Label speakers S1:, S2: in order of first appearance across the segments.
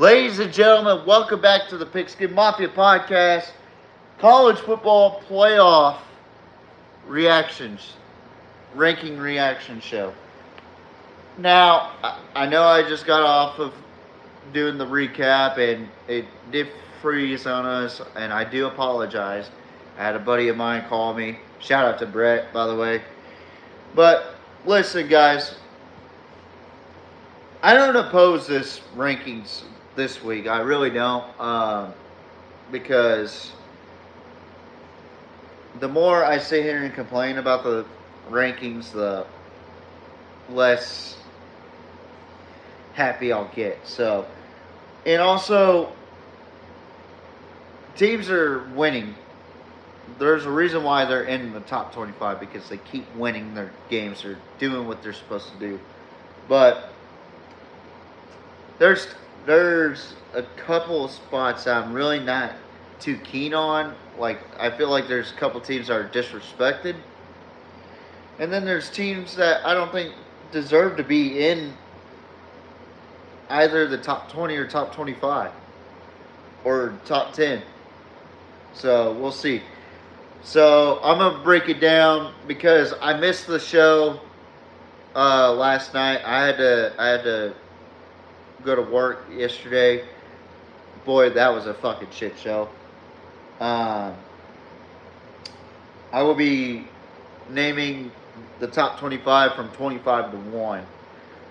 S1: Ladies and gentlemen, welcome back to the Pigskin Mafia podcast, college football playoff reactions, ranking reaction show. Now, I know I just got off of doing the recap and it did freeze on us, and I do apologize. I had a buddy of mine call me. Shout out to Brett, by the way. But listen, guys, I don't oppose this rankings this week. I really don't, because the more I sit here and complain about the rankings, the less happy I'll get. So, and also, teams are winning. There's a reason why they're in the top 25 because they keep winning their games. They're doing what they're supposed to do. But there's a couple of spots that I'm really not too keen on. Like, I feel like there's a couple teams that are disrespected. And then there's teams that I don't think deserve to be in either the top 20 or top 25 or top 10. So we'll see. So I'm going to break it down because I missed the show last night. I had to go to work yesterday. Boy, that was a fucking shit show. I will be naming the top 25 from 25 to 1,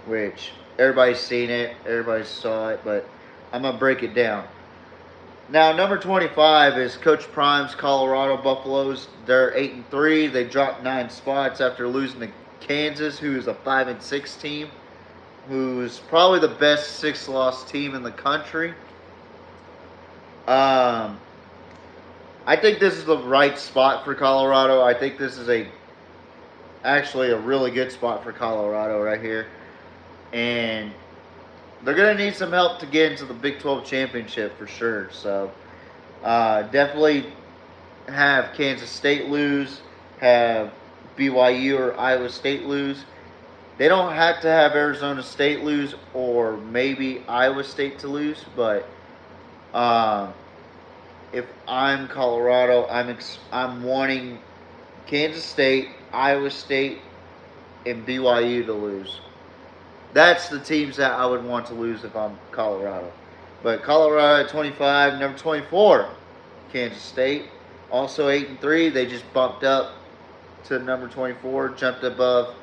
S1: which everybody's seen it, everybody saw it, but I'm going to break it down. Now, number 25 is Coach Prime's Colorado Buffaloes. They're 8-3. They dropped 9 spots after losing to Kansas, who is a 5-6 team, who's probably the best 6-loss team in the country. I think this is the right spot for Colorado. I think this is actually a really good spot for Colorado right here. And they're going to need some help to get into the Big 12 championship for sure. So, definitely have Kansas State lose, have BYU or Iowa State lose. They don't have to have Arizona State lose or maybe Iowa State to lose, but if I'm Colorado, I'm wanting Kansas State, Iowa State, and BYU to lose. That's the teams that I would want to lose if I'm Colorado. But Colorado at 25, number 24, Kansas State, also 8-3. They just bumped up to number 24, jumped above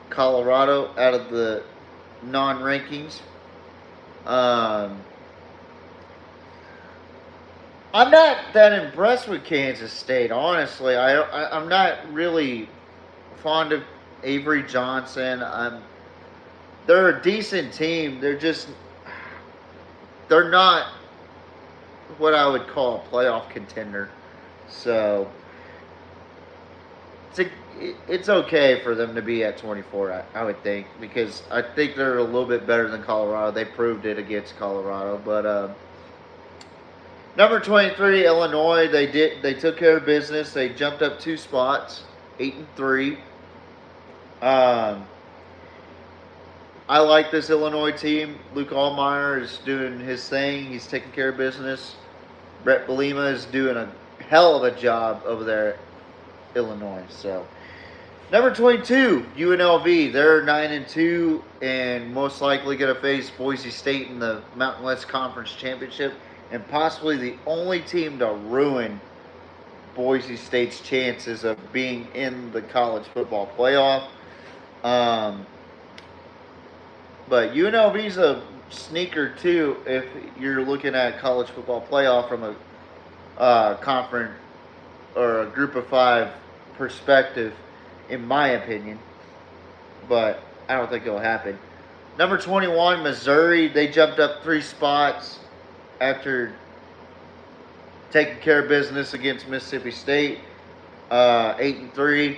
S1: Colorado out of the non-rankings. I'm not that impressed with Kansas State, honestly. I'm not really fond of Avery Johnson. They're a decent team. They're not what I would call a playoff contender. So it's okay for them to be at 24, I would think, because I think they're a little bit better than Colorado. They proved it against Colorado. But number 23, Illinois, they took care of business. They jumped up 2 spots, 8-3. I like this Illinois team. Luke Allmeyer is doing his thing. He's taking care of business. Brett Bielema is doing a hell of a job over there at Illinois. So, number 22, UNLV. They're 9-2 and most likely going to face Boise State in the Mountain West Conference Championship, and possibly the only team to ruin Boise State's chances of being in the college football playoff. But UNLV's a sneaker too if you're looking at college football playoff from a conference or a group of 5 perspective, in my opinion. But I don't think it'll happen. Number 21, Missouri. They jumped up 3 spots after taking care of business against Mississippi State. 8-3.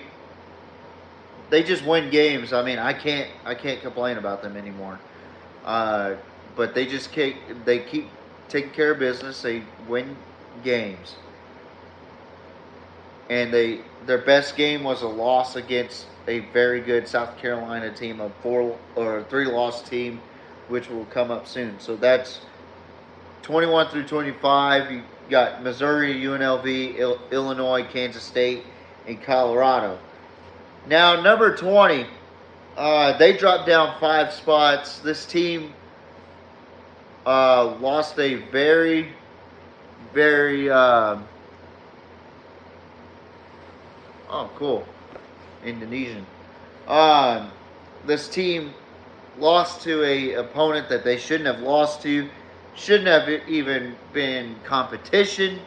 S1: They just win games. I mean, I can't complain about them anymore. But they keep taking care of business. They win games. And their best game was a loss against a very good South Carolina team, a 3-loss team which will come up soon. So that's 21 through 25. You got Missouri, UNLV, Illinois, Kansas State, and Colorado. Now, number 20, they dropped down 5 spots. This team lost a very, very, oh, cool, Indonesian. This team lost to a opponent that they shouldn't have lost to, shouldn't have even been competition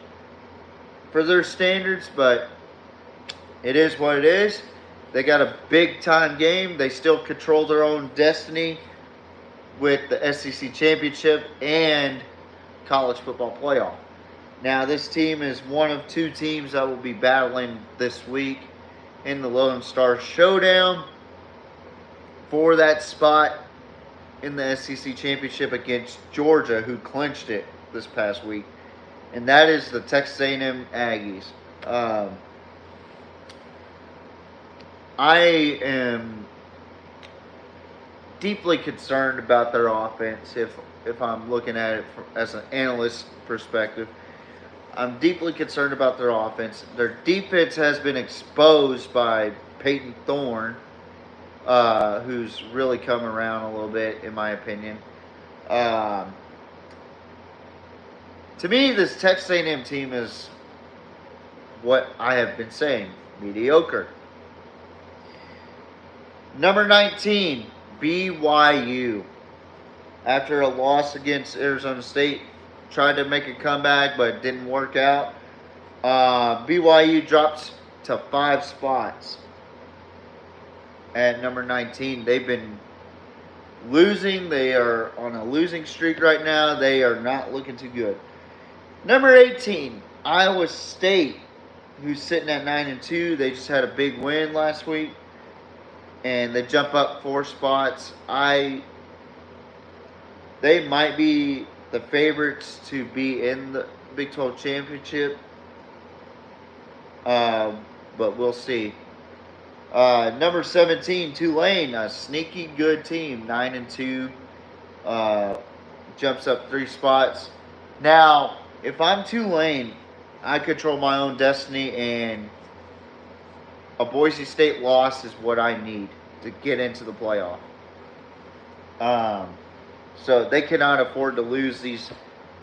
S1: for their standards, but it is what it is. They got a big time game. They still control their own destiny with the SEC championship and college football playoff. Now, this team is one of 2 teams that will be battling this week in the Lone Star Showdown for that spot in the SEC championship against Georgia, who clinched it this past week, and that is the Texas A&M Aggies. I am deeply concerned about their offense. If I'm looking at it as an analyst perspective, I'm deeply concerned about their offense. Their defense has been exposed by Peyton Thorne, who's really come around a little bit, in my opinion. To me, this Texas A&M team is what I have been saying, mediocre. Number 19, BYU. After a loss against Arizona State, tried to make a comeback, but it didn't work out. BYU drops to 5 spots at number 19. They've been losing. They are on a losing streak right now. They are not looking too good. Number 18, Iowa State, who's sitting at 9-2. They just had a big win last week, and they jump up 4 spots. They might be the favorites to be in the Big 12 championship, but we'll see. Number 17, Tulane, a sneaky good team, 9-2, jumps up 3 spots. Now, if I'm Tulane, I control my own destiny, and a Boise State loss is what I need to get into the playoff. So they cannot afford to lose these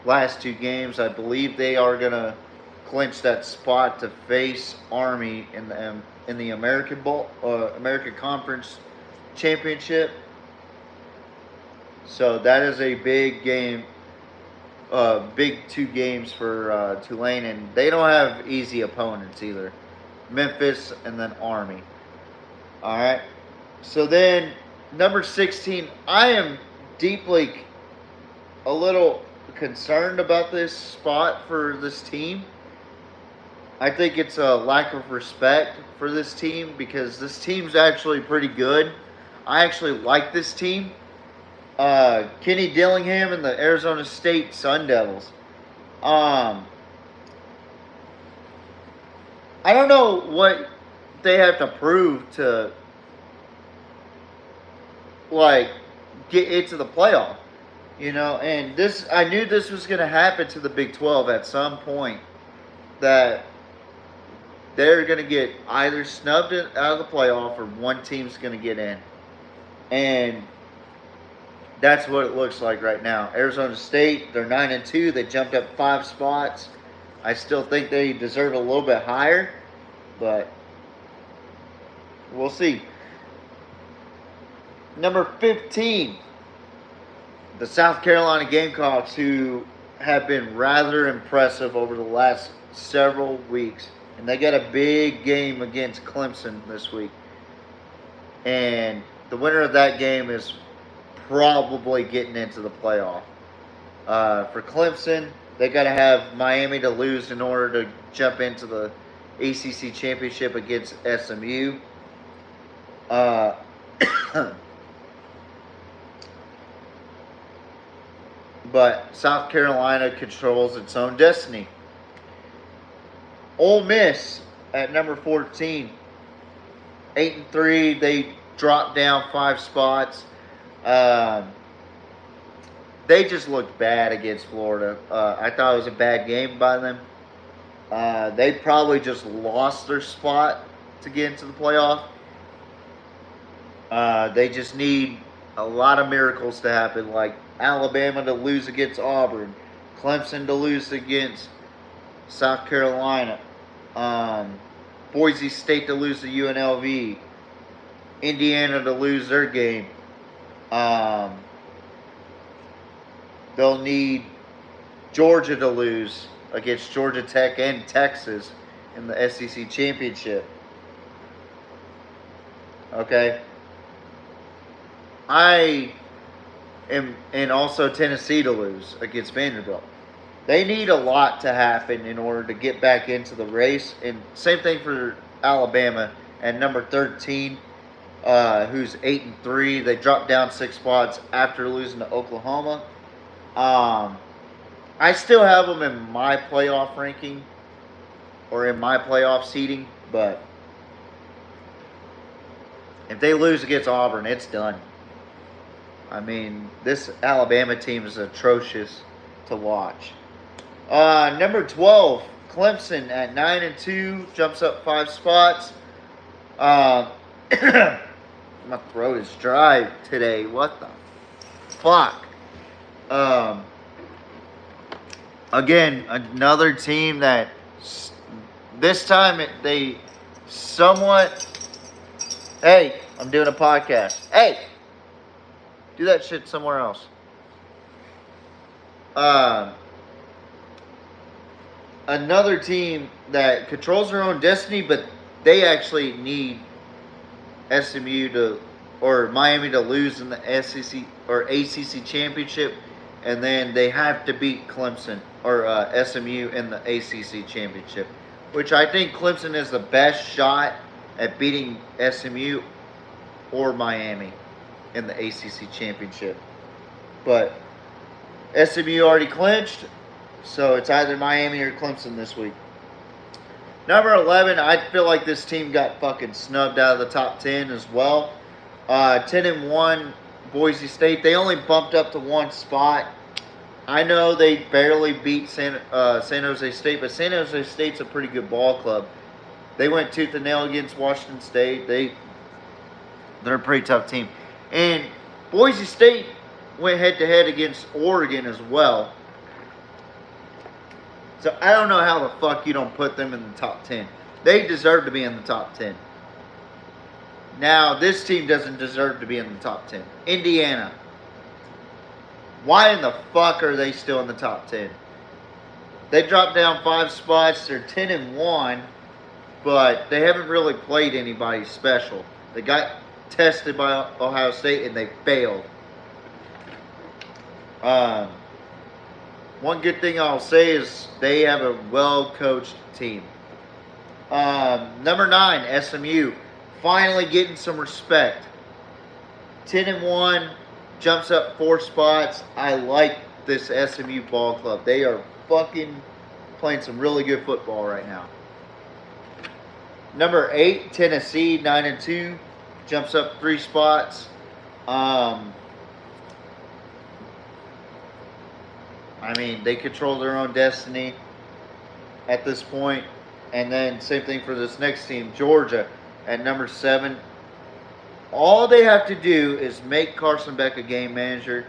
S1: last 2 games. I believe they are going to clinch that spot to face Army in the American Bowl, American Conference Championship. So that is a big game, big 2 games for Tulane, and they don't have easy opponents either. Memphis and then Army. All right. So then number 16, I am deeply a little concerned about this spot for this team. I think it's a lack of respect for this team, because this team's actually pretty good. I actually like this team. Kenny Dillingham and the Arizona State Sun Devils. I don't know what they have to prove to, like, get into the playoff, and I knew this was going to happen to the Big 12 at some point, that they're going to get either snubbed out of the playoff or one team's going to get in, and that's what it looks like right now. Arizona State, they're 9-2. They jumped up 5 spots. I still think they deserve a little bit higher, but we'll see. Number 15, the South Carolina Gamecocks, who have been rather impressive over the last several weeks. And they got a big game against Clemson this week. And the winner of that game is probably getting into the playoff. For Clemson, they got to have Miami to lose in order to jump into the ACC championship against SMU. But South Carolina controls its own destiny. Ole Miss at number 14, 8-3. They dropped down 5 spots. they just looked bad against Florida. I thought it was a bad game by them. They probably just lost their spot to get into the playoff. They just need a lot of miracles to happen, like Alabama to lose against Auburn, Clemson to lose against South Carolina, Boise State to lose to UNLV, Indiana to lose their game. They'll need Georgia to lose against Georgia Tech and Texas in the SEC championship. Okay. And also Tennessee to lose against Vanderbilt. They need a lot to happen in order to get back into the race. And same thing for Alabama at number 13, who's 8-3. They dropped down 6 spots after losing to Oklahoma. I still have them in my playoff ranking or in my playoff seeding, but if they lose against Auburn, it's done. I mean, this Alabama team is atrocious to watch. Number 12, Clemson at 9-2, jumps up 5 spots. My throat is dry today. What the fuck? Again, another team that this time they somewhat. Hey, I'm doing a podcast. Hey, do that shit somewhere else. Another team that controls their own destiny, but they actually need SMU to or Miami to lose in the SEC or ACC championship, and then they have to beat Clemson or SMU in the ACC championship, which I think Clemson is the best shot at beating SMU or Miami in the ACC championship. But SMU already clinched, so it's either Miami or Clemson this week. Number 11, I feel like this team got fucking snubbed out of the top 10 as well. 10-1, Boise State. They only bumped up to 1 spot. I know they barely beat San Jose State, but San Jose State's a pretty good ball club. They went tooth and nail against Washington State. They're a pretty tough team. And Boise State went head-to-head against Oregon as well. So I don't know how the fuck you don't put them in the top 10. They deserve to be in the top 10. Now, this team doesn't deserve to be in the top 10. Indiana. Why in the fuck are they still in the top 10? They dropped down 5 spots. They're 10-1, but they haven't really played anybody special. They got tested by Ohio State and they failed. One good thing I'll say is they have a well-coached team. Number 9, SMU. Finally getting some respect. 10-1, jumps up 4 spots. I like this SMU ball club. They are fucking playing some really good football right now. Number 8, Tennessee, 9-2, jumps up 3 spots. I mean, they control their own destiny at this point. And then same thing for this next team, Georgia, at number 7. All they have to do is make Carson Beck a game manager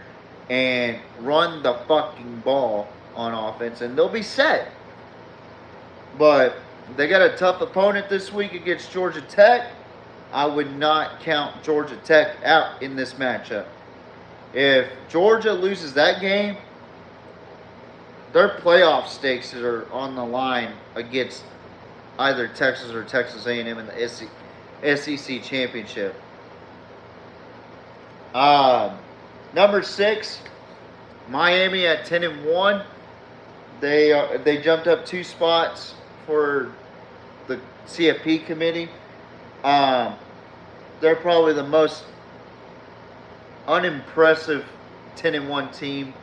S1: and run the fucking ball on offense, and they'll be set. But they got a tough opponent this week against Georgia Tech. I would not count Georgia Tech out in this matchup. If Georgia loses that game, their playoff stakes are on the line against either Texas or Texas A&M in the SEC championship. Number 6, Miami at 10-1. They jumped up 2 spots for the CFP committee. They're probably the most unimpressive 10-1 team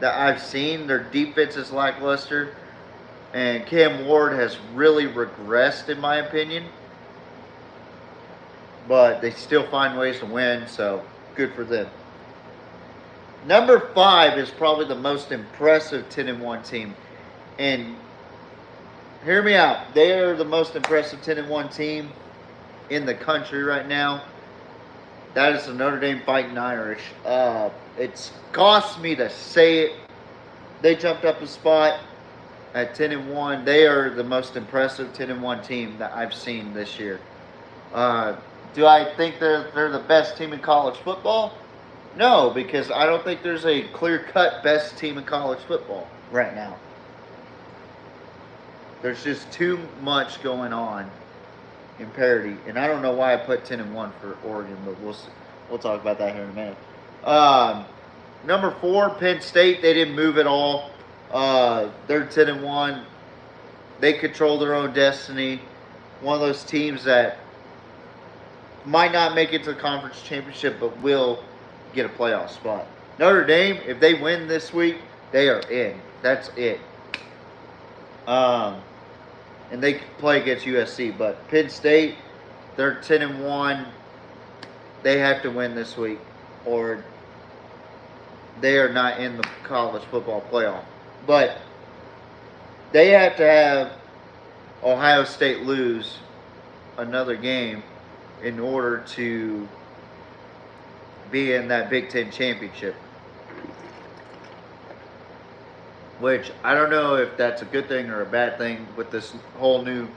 S1: that I've seen. Their defense is lackluster, and Cam Ward has really regressed in my opinion. But they still find ways to win, so good for them. Number 5 is probably the most impressive 10-1 team. And hear me out. They are the most impressive 10-1 team in the country right now. That is the Notre Dame Fighting Irish. It's cost me to say it. They jumped up a spot at 10-1. They are the most impressive 10-1 team that I've seen this year. Do I think they're the best team in college football? No, because I don't think there's a clear-cut best team in college football right now. There's just too much going on in parity, and I don't know why I put 10-1 for Oregon, but we'll talk about that here in a minute. Number 4, Penn State. They didn't move at all. They're 10-1. They control their own destiny. One of those teams that might not make it to the conference championship, but will get a playoff spot. Notre Dame, if they win this week, they are in. That's it. And they play against USC. But Penn State, they're 10-1. They have to win this week, or they are not in the college football playoff. But they have to have Ohio State lose another game in order to be in that Big Ten championship. Which I don't know if that's a good thing or a bad thing with this whole new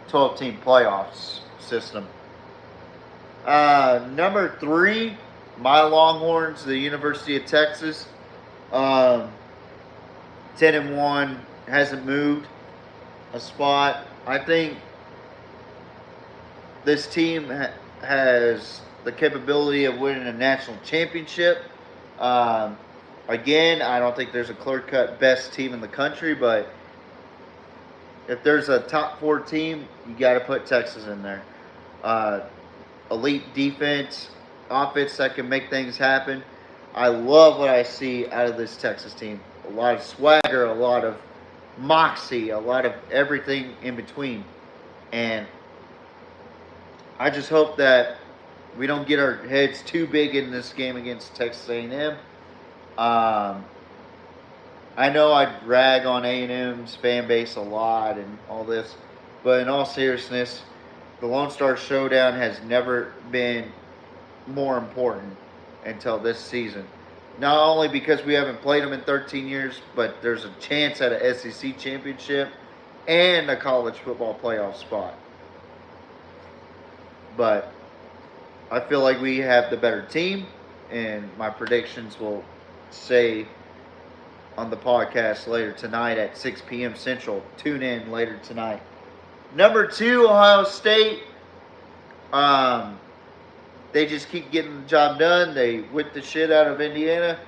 S1: 12-team playoffs system. Number 3, my Longhorns, the University of Texas. 10-1, hasn't moved a spot. I think this team has the capability of winning a national championship. Again, I don't think there's a clear-cut best team in the country, but if there's a top 4 team, you got to put Texas in there. Elite defense, offense that can make things happen. I love what I see out of this Texas team. A lot of swagger, a lot of moxie, a lot of everything in between. And I just hope that we don't get our heads too big in this game against Texas A&M. I know I rag on A&M's fan base a lot and all this, but in all seriousness, the Lone Star Showdown has never been more important until this season. Not only because we haven't played them in 13 years, but there's a chance at an SEC championship and a college football playoff spot. But I feel like we have the better team, and my predictions will say on the podcast later tonight at 6 p.m. Central. Tune in later tonight. Number 2, Ohio State. They just keep getting the job done. They whipped the shit out of Indiana.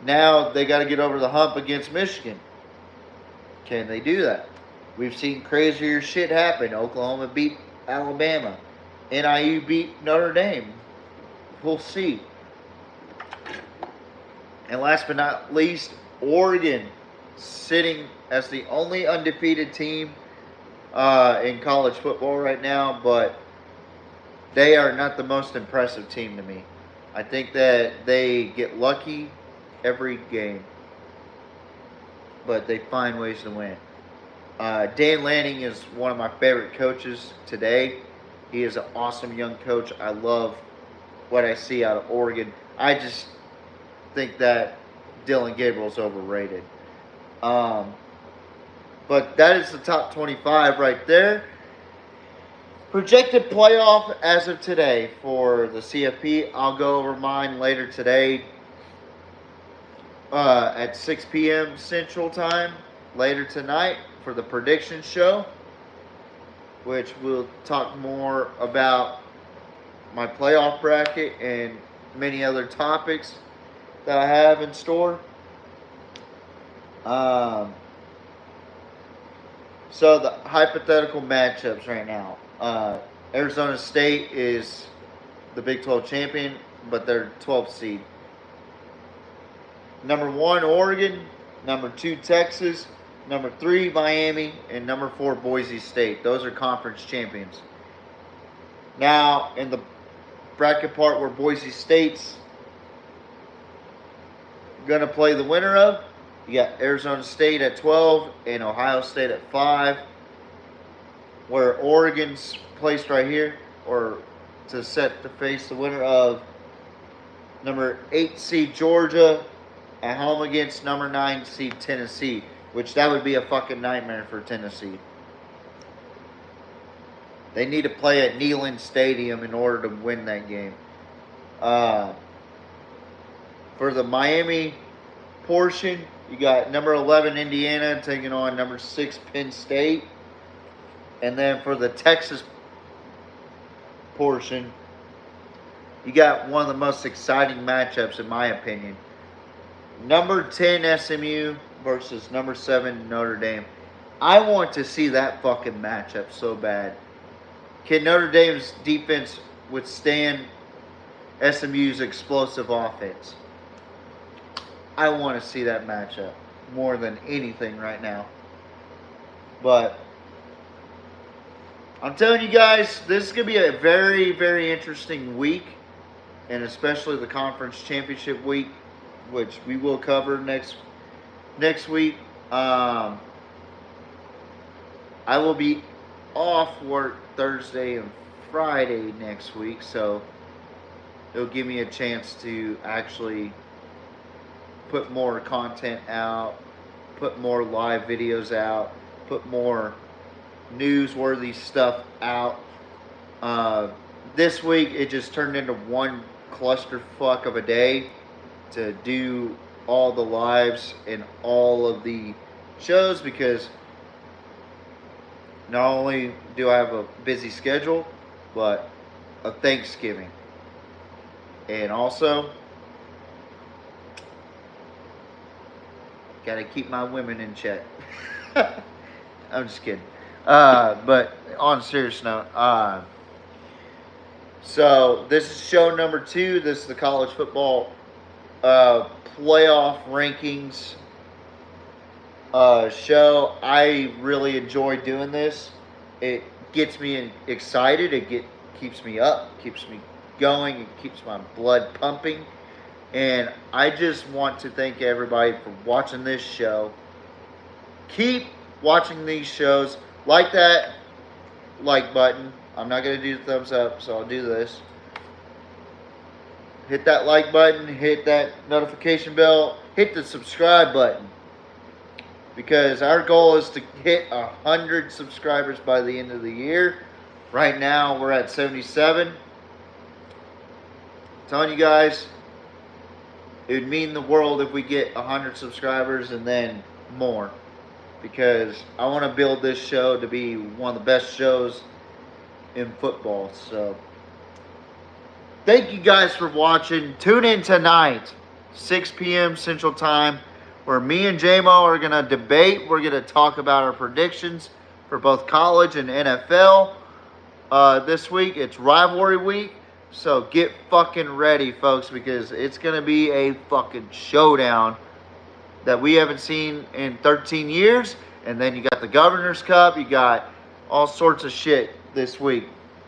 S1: Now they got to get over the hump against Michigan. Can they do that? We've seen crazier shit happen. Oklahoma beat Alabama. NIU beat Notre Dame. We'll see. And last but not least, Oregon sitting as the only undefeated team in college football right now, but they are not the most impressive team to me. I think that they get lucky every game, but they find ways to win. Dan Lanning is one of my favorite coaches today. He is an awesome young coach. I love what I see out of Oregon. I just think that Dylan Gabriel is overrated. But that is the top 25 right there. Projected playoff as of today for the CFP. I'll go over mine later today at 6 p.m. Central Time later tonight for the prediction show, which we'll talk more about my playoff bracket and many other topics that I have in store. So the hypothetical matchups right now. Arizona State is the Big 12 champion, but they're 12th seed. Number 1, Oregon. Number 2, Texas. Number 3, Miami. And number 4, Boise State. Those are conference champions. Now, in the bracket part where Boise State's going to play the winner of. You got Arizona State at 12 and Ohio State at 5. Where Oregon's placed right here, or to set to face the winner of number 8 seed Georgia at home against number 9 seed Tennessee, which that would be a fucking nightmare for Tennessee. They need to play at Neyland Stadium in order to win that game. For the Miami portion, you got number 11 Indiana taking on number 6 Penn State. And then for the Texas portion, you got one of the most exciting matchups in my opinion. Number 10 SMU versus number 7 Notre Dame. I want to see that fucking matchup so bad. Can Notre Dame's defense withstand SMU's explosive offense? I want to see that matchup more than anything right now. But I'm telling you guys, this is going to be a very, very interesting week. And especially the conference championship week, which we will cover next week. I will be off work Thursday and Friday next week, so it'll give me a chance to actually put more content out, put more live videos out, put more newsworthy stuff out. This week it just turned into one clusterfuck of a day to do all the lives and all of the shows, because not only do I have a busy schedule, but a Thanksgiving. And also, gotta keep my women in check. I'm just kidding. But on a serious note, so this is show number 2. This is the college football playoff rankings show. I really enjoy doing this. It gets me excited. It keeps me up, keeps me going, it keeps my blood pumping. And I just want to thank everybody for watching this show. Keep watching these shows. Like that like button. I'm not going to do the thumbs up, so I'll do this. Hit that like button. Hit that notification bell. Hit the subscribe button. Because our goal is to hit 100 subscribers by the end of the year. Right now, we're at 77. I'm telling you guys, it would mean the world if we get 100 subscribers and then more. Because I want to build this show to be one of the best shows in football. So, thank you guys for watching. Tune in tonight, 6 p.m. Central Time, where me and JMO are going to debate. We're going to talk about our predictions for both college and NFL. This week, it's rivalry week. So get fucking ready, folks, because it's going to be a fucking showdown that we haven't seen in 13 years. And then you got the Governor's Cup. You got all sorts of shit this week.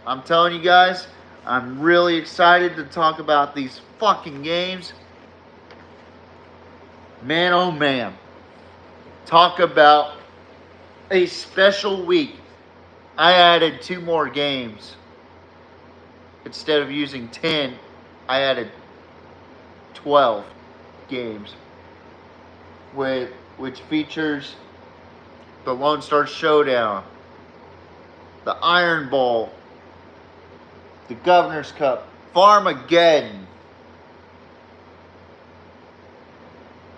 S1: I'm telling you guys, I'm really excited to talk about these fucking games. Man, oh man. Talk about a special week. I added 2 more games. Instead of using 10, I added 12 games, which features the Lone Star Showdown, the Iron Bowl, the Governor's Cup, Farmageddon,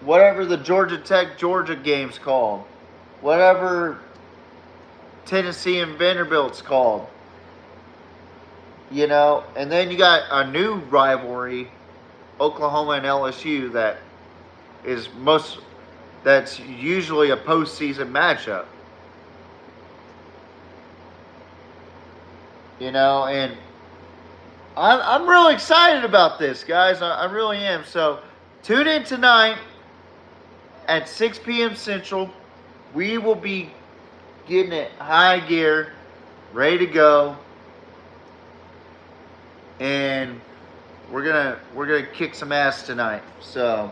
S1: whatever the Georgia Tech Georgia game's called, whatever Tennessee and Vanderbilt's called. You know, and then you got a new rivalry, Oklahoma and LSU, that's usually a postseason matchup. You know, and I'm really excited about this, guys. I really am. So tune in tonight at 6 p.m. Central. We will be getting it high gear, ready to go. And we're gonna kick some ass tonight. So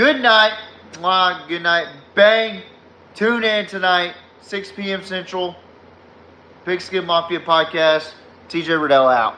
S1: Good night. Mwah, good night. Bang. Tune in tonight, 6 p.m. Central. Big Skin Mafia podcast. TJ Riddell out.